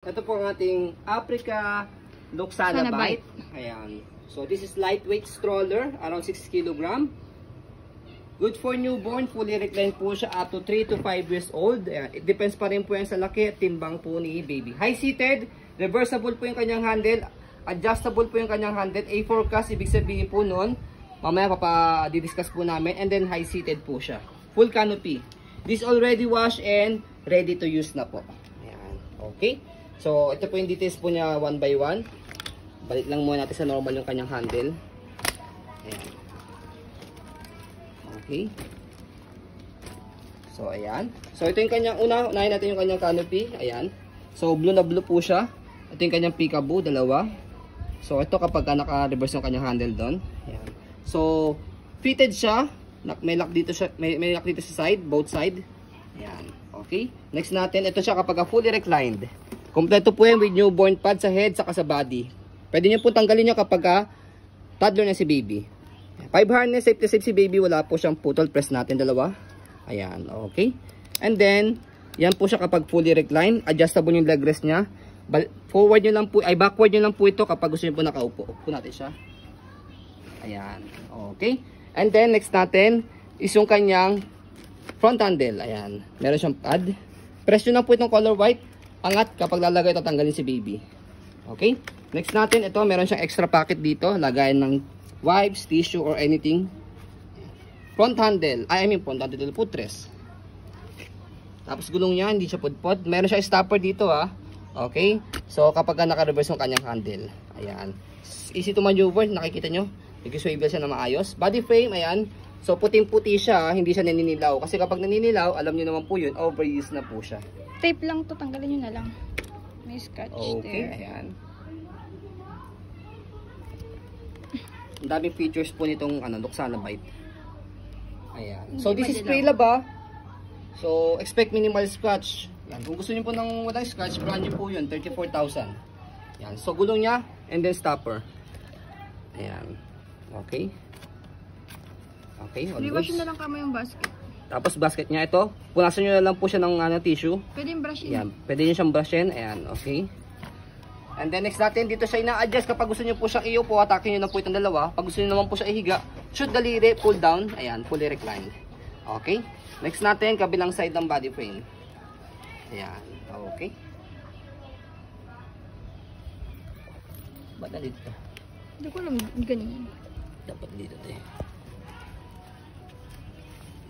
Ito po ang ating Africa Luxana Bite. Ayan. So this is lightweight stroller, around 6 kg. Good for newborn, fully reclined po siya up to 3 to 5 years old. Ayan. It depends pa rin po yan sa laki at timbang po ni baby. High-seated, reversible po yung kanyang handle, adjustable po yung kanyang handle. A4 cast, ibig sabihin po nun, mamaya didiscuss po namin. And then high-seated po siya. Full canopy. This already washed and ready to use na po. Ayan. Okay. So, ito po yung details po niya one by one. Balik lang muna natin sa normal yung kanyang handle. Ayan. Okay. So, ayan. So, ito yung kanyang, unahin natin yung kanyang canopy. Ayan. So, blue na blue po siya. Ito yung kanyang peekaboo, dalawa. So, ito kapag naka-reverse yung kanyang handle doon. Ayan. So, fitted siya. May lock dito siya, may lock dito sa side, both side. Ayan. Okay. Next natin, ito siya kapag fully reclined. Kompleto po yan with newborn pad sa head saka sa body. Pwede nyo po tanggalin nyo kapag toddler na si baby. 5 harness, safety safe si baby. Wala po siyang putol. Press natin dalawa. Ayan, okay. And then, yan po siya kapag fully reclined. Adjustable yung leg rest niya. Forward nyo lang po, backward nyo lang po ito kapag gusto nyo po nakaupo. Upo natin siya. Ayan, okay. And then, next natin is yung kanyang front handle. Ayan, meron siyang pad. Press nyo lang po itong color white. Angat kapag lalagay ito, tanggalin si baby. Okay? Next natin, ito, meron siyang extra pocket dito. Lagayan ng wipes, tissue, or anything. Front handle. Front handle, footrest. Tapos gulong niya, hindi siya pudpod. Meron siyang stopper dito, Okay? So, kapag naka-reverse yung kanyang handle. Ayan. Easy to maneuver, nakikita nyo. Nag-swivel siya na maayos. Body frame, ayan. So, puting-puti siya, hindi siya naninilaw. Kasi kapag naninilaw, alam nyo naman po yun, overuse na po siya. Tape lang to, tanggalin nyo na lang. May scratch okay, there. Ayan. Ang daming features po nitong Luxana Bite. Ayan. So, this is pre-laba. So, expect minimal scratch. Yan. Kung gusto niyo po ng walang scratch, brand new po yun, 34,000. Yan. So, gulong niya, and then stopper. Ayan. Okay. Okay, all Rewash na lang kamo yung basket. Tapos basket niya ito, punasan nyo na lang po siya ng tissue. Pwede yung brushin. Ayan, pwede nyo siyang brushin. Ayan, okay. And then next natin, dito siya ina-adjust kapag gusto nyo po siyang iupo, atakin nyo na po itong dalawa. Pag gusto nyo naman po siya ihiga, shoot daliri, pull down. Ayan, fully reclined. Okay. Next natin, kabilang side ng body frame. Ayan, okay. Ba't na dito? Hindi ko alam, ganyan. Dapat dito tayo.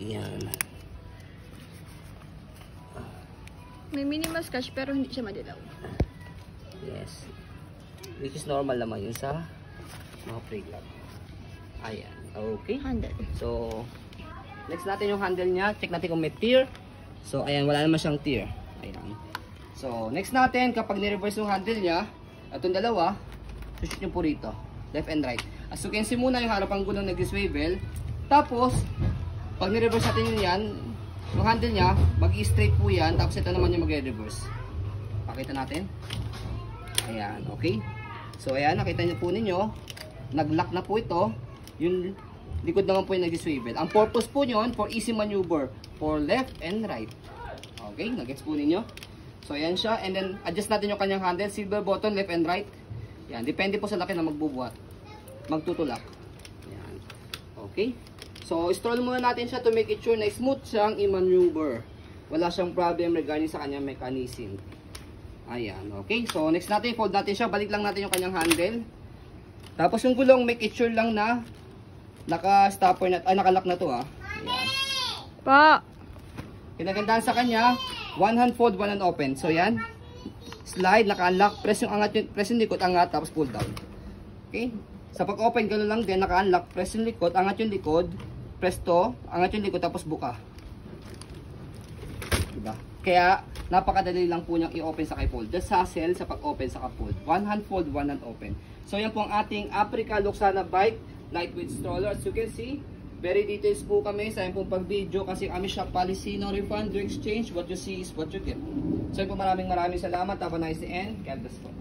Ayan. May minimal scratch pero hindi siya madilaw. Yes. Which is normal naman yun sa mga pre-glove. Ayan. Okay. Handle. So, next natin yung handle niya. Check natin kung may tear. So, ayan. Wala naman siyang tear. Ayan. So, next natin, kapag ni-reverse yung handle niya, itong dalawa, sushoot nyo po rito. Left and right. As you can see muna, yung harapang gulong nag-swivel. Tapos, pag ni-reverse natin yun yan, yung handle niya, mag-straight po yan. Tapos ito naman yung mag-reverse. Pakita natin. Ayan, okay. So, ayan, nakita niyo po ninyo. Nag-lock na po ito. Yung likod naman po yung nag-swivel. Ang purpose po nyon, for easy maneuver. For left and right. Okay, nag-gets po ninyo. So, ayan siya. And then, adjust natin yung kanyang handle. Silver button, left and right. Ayan, depende po sa laki na magbubuhat. Magtutulak. Ayan. Okay. So, stroll muna natin siya to make it sure na smooth siyang i-maneuver. Wala siyang problem regarding sa kanyang mechanism. Ayan, okay. So, next natin, fold natin siya. Balik lang natin yung kanyang handle. Tapos yung gulong, make it sure lang na naka-stopper na, naka-lock na to Ayan. Pa! Kinagandaan sa kanya, one hand fold, one hand open. So, yan. Slide, naka-unlock. Press yung angat, press yung likod, angat, tapos pull down. Okay. Sa pag-open, gano'n lang din, naka-unlock. Press yung likod, angat yung likod. Press to, angat yung likod, tapos buka. Diba? Kaya, napakadali lang po niyang i-open sa kay-fold. The hassle sa pag-open sa ka-fold. One hand fold, one hand open. So, yan po ang ating Africa Luxana Bite lightweight stroller. As you can see, very details po kami sa yung pong pag-video kasi kami shop policy, no refund, no exchange. What you see is what you get. So, yan po maraming salamat. Have a nice day and God bless po.